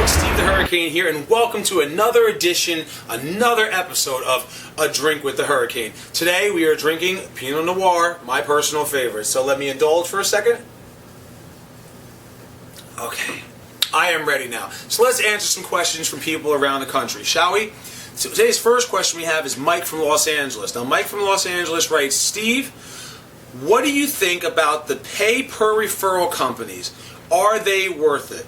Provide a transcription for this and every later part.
folks, Steve the Hurricane here, and welcome to another edition, another episode of A Drink with the Hurricane. Today we are drinking Pinot Noir, my personal favorite. So let me indulge for a second. Okay, I am ready now. So let's answer some questions from people around the country, shall we? So today's first question we have is Mike from Los Angeles. Now Mike from Los Angeles writes, Steve, what do you think about the pay per referral companies? Are they worth it?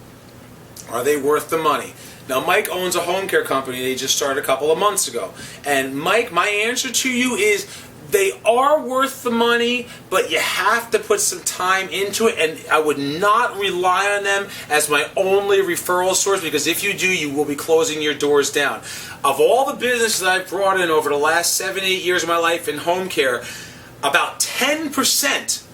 Are they worth the money? Now, Mike owns a home care company they just started a couple of months ago. And Mike, my answer to you is they are worth the money, but you have to put some time into it, and I would not rely on them as my only referral source, because if you do, you will be closing your doors down. Of all the businesses I've brought in over the last 7-8 years of my life in home care, about 10%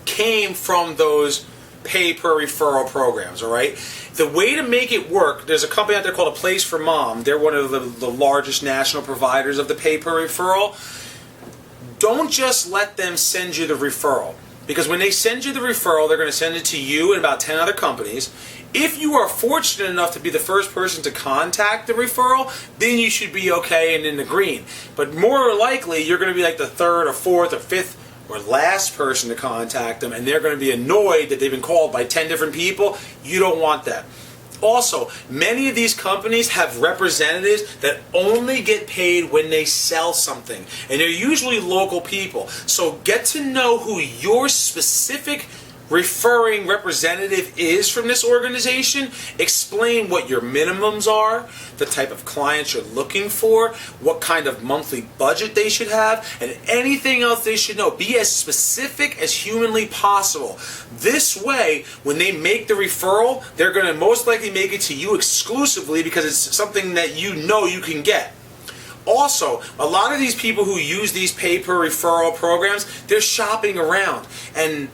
came from those pay per referral programs, all right? The way to make it work, there's a company out there called A Place for Mom. They're one of the largest national providers of the pay per referral. Don't just let them send you the referral, because when they send you the referral, they're going to send it to you and about 10 other companies. If you are fortunate enough to be the first person to contact the referral, then you should be okay and in the green. But more likely, you're going to be like the third or fourth or fifth or last person to contact them, and they're going to be annoyed that they've been called by 10 different people. You don't want that. Also, many of these companies have representatives that only get paid when they sell something, and they're usually local people. So get to know who your specific referring representative is from this organization. Explain what your minimums are, the type of clients you're looking for, what kind of monthly budget they should have, and anything else they should know. Be as specific as humanly possible. This way, when they make the referral, they're going to most likely make it to you exclusively because it's something that you know you can get. Also, a lot of these people who use these pay per referral programs, they're shopping around, and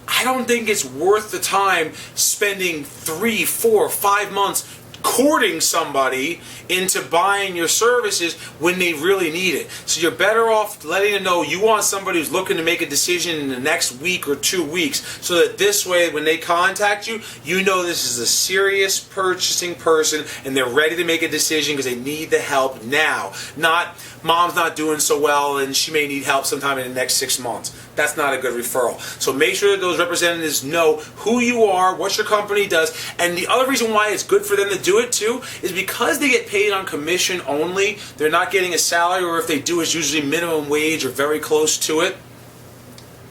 I don't think it's worth the time spending 3, 4, 5 months courting somebody into buying your services when they really need it. So you're better off letting them know you want somebody who's looking to make a decision in the next week or 2 weeks, so that this way when they contact you, you know this is a serious purchasing person and they're ready to make a decision because they need the help now. Not, mom's not doing so well and she may need help sometime in the next 6 months. That's not a good referral. So make sure that those representatives know who you are, what your company does, and the other reason why it's good for them to do it too is because they get paid on commission only. They're not getting a salary, or if they do, it's usually minimum wage or very close to it.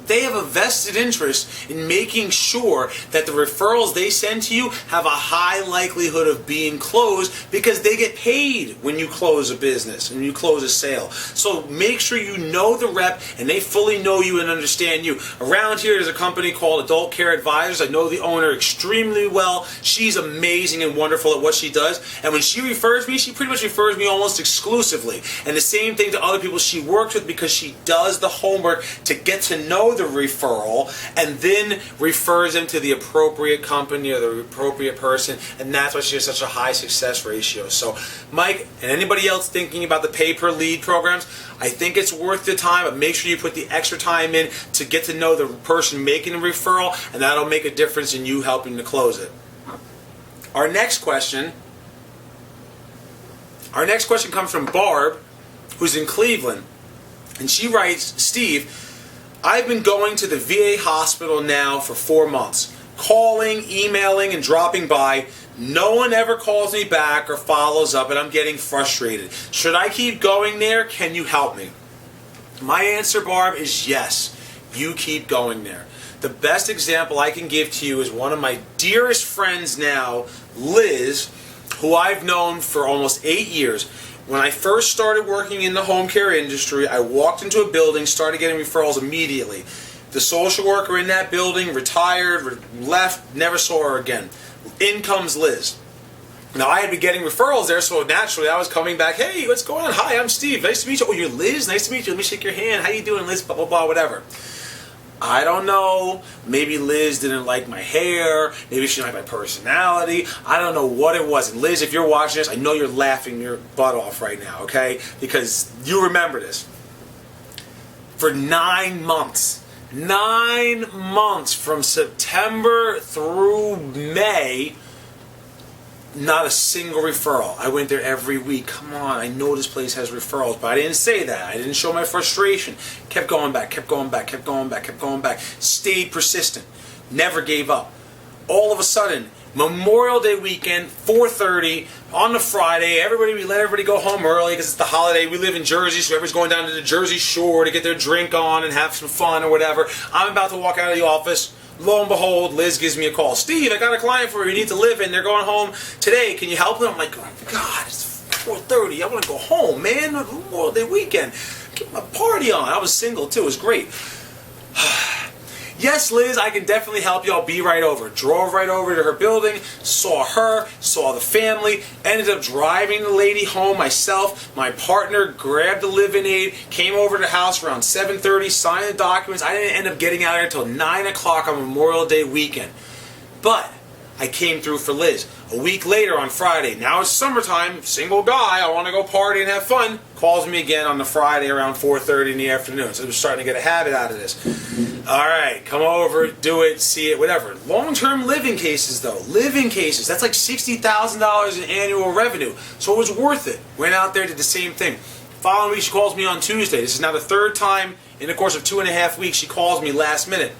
They have a vested interest in making sure that the referrals they send to you have a high likelihood of being closed, because they get paid when you close a business and you close a sale. So make sure you know the rep and they fully know you and understand you. Around here there's a company called Adult Care Advisors. I know the owner extremely well. She's amazing and wonderful at what she does. And when she refers me, she pretty much refers me almost exclusively. And the same thing to other people she works with, because she does the homework to get to know the referral and then refers them to the appropriate company or the appropriate person, and that's why she has such a high success ratio. So Mike and anybody else thinking about the pay per lead programs, I think it's worth the time, but make sure you put the extra time in to get to know the person making the referral, and that'll make a difference in you helping to close it. Our next question comes from Barb, who's in Cleveland, and she writes, Steve, I've been going to the VA hospital now for 4 months, calling, emailing, and dropping by. No one ever calls me back or follows up, and I'm getting frustrated. Should I keep going there? Can you help me? My answer, Barb, is yes. You keep going there. The best example I can give to you is one of my dearest friends now, Liz, who I've known for almost 8 years. When I first started working in the home care industry, I walked into a building, started getting referrals immediately. The social worker in that building retired, left, never saw her again. In comes Liz. Now, I had been getting referrals there, so naturally I was coming back, hey, what's going on? Hi, I'm Steve. Nice to meet you. Oh, you're Liz? Nice to meet you. Let me shake your hand. How you doing, Liz? Blah, blah, blah, whatever. I don't know. Maybe Liz didn't like my hair. Maybe she didn't like my personality. I don't know what it was. And Liz, if you're watching this, I know you're laughing your butt off right now, okay? Because you remember this. For 9 months, 9 months from September through May, Not a single referral. I went there every week. Come on, I know this place has referrals, but I didn't say that. I didn't show my frustration. Kept going back, kept going back, kept going back, kept going back. Stayed persistent. Never gave up. All of a sudden, Memorial Day weekend, 4:30 on the Friday. We let everybody go home early because it's the holiday. We live in Jersey, so everybody's going down to the Jersey Shore to get their drink on and have some fun or whatever. I'm about to walk out of the office. Lo and behold, Liz gives me a call. Steve, I got a client for you. You need to live in. They're going home today. Can you help them? I'm like, oh God, it's 4:30. I want to go home, man. Memorial Day weekend. Get my party on. I was single too. It was great. Yes, Liz, I can definitely help you. I'll be right over. Drove right over to her building, saw her, saw the family, ended up driving the lady home myself. My partner grabbed the live-in aid, came over to the house around 7:30, signed the documents. I didn't end up getting out of there until 9 o'clock on Memorial Day weekend. But I came through for Liz. A week later on Friday, now it's summertime, single guy, I want to go party and have fun, calls me again on the Friday around 4:30 in the afternoon. So I'm starting to get a habit out of this. All right, come over, do it, see it, whatever. Long-term living cases, though. Living cases, that's like $60,000 in annual revenue. So it was worth it. Went out there, did the same thing. Following week, she calls me on Tuesday. This is now the third time in the course of 2.5 weeks she calls me last minute.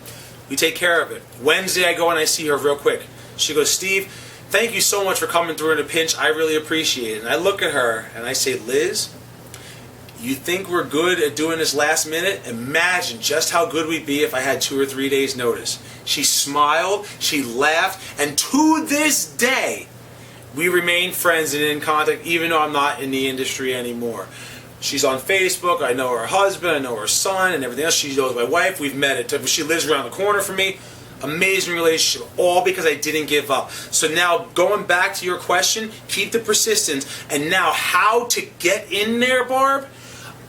We take care of it. Wednesday, I go and I see her real quick. She goes, Steve, thank you so much for coming through in a pinch. I really appreciate it. And I look at her and I say, Liz, you think we're good at doing this last minute? Imagine just how good we'd be if I had 2 or 3 days notice. She smiled, she laughed, and to this day, we remain friends and in contact even though I'm not in the industry anymore. She's on Facebook, I know her husband, I know her son, and everything else. She knows my wife, we've met. She lives around the corner from me. Amazing relationship, all because I didn't give up. So now, going back to your question, keep the persistence. And now, how to get in there, Barb?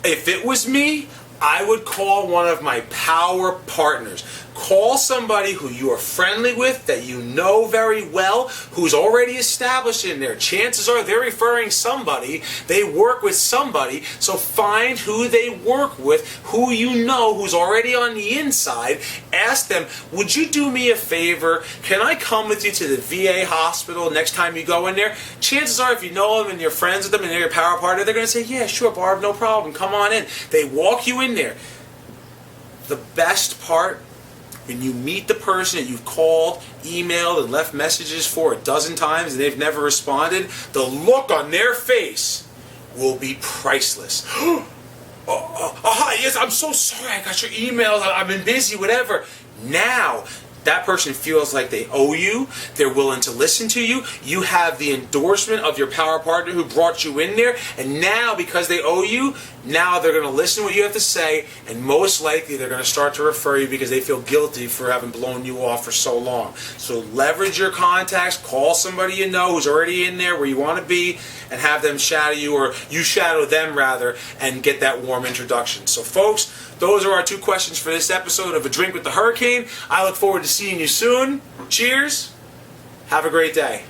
If it was me, I would call one of my power partners. Call somebody who you are friendly with, that you know very well, who's already established in there. Chances are they're referring somebody, they work with somebody, so find who they work with, who you know, who's already on the inside. Ask them, would you do me a favor? Can I come with you to the VA hospital next time you go in there? Chances are if you know them and you're friends with them and they're your power partner, they're going to say, yeah, sure, Barb, no problem, come on in. They walk you in there. The best part, when you meet the person that you've called, emailed, and left messages for a dozen times and they've never responded, the look on their face will be priceless. Hi, yes, I'm so sorry, I got your emails, I've been busy, whatever. Now, that person feels like they owe you, they're willing to listen to you, you have the endorsement of your power partner who brought you in there, and now because they owe you, now they're going to listen to what you have to say, and most likely they're going to start to refer you because they feel guilty for having blown you off for so long. So leverage your contacts, call somebody you know who's already in there where you want to be, and have them shadow you, or you shadow them rather, and get that warm introduction. So folks, those are our 2 questions for this episode of A Drink with the Hurricane. I look forward to seeing you soon. Cheers. Have a great day.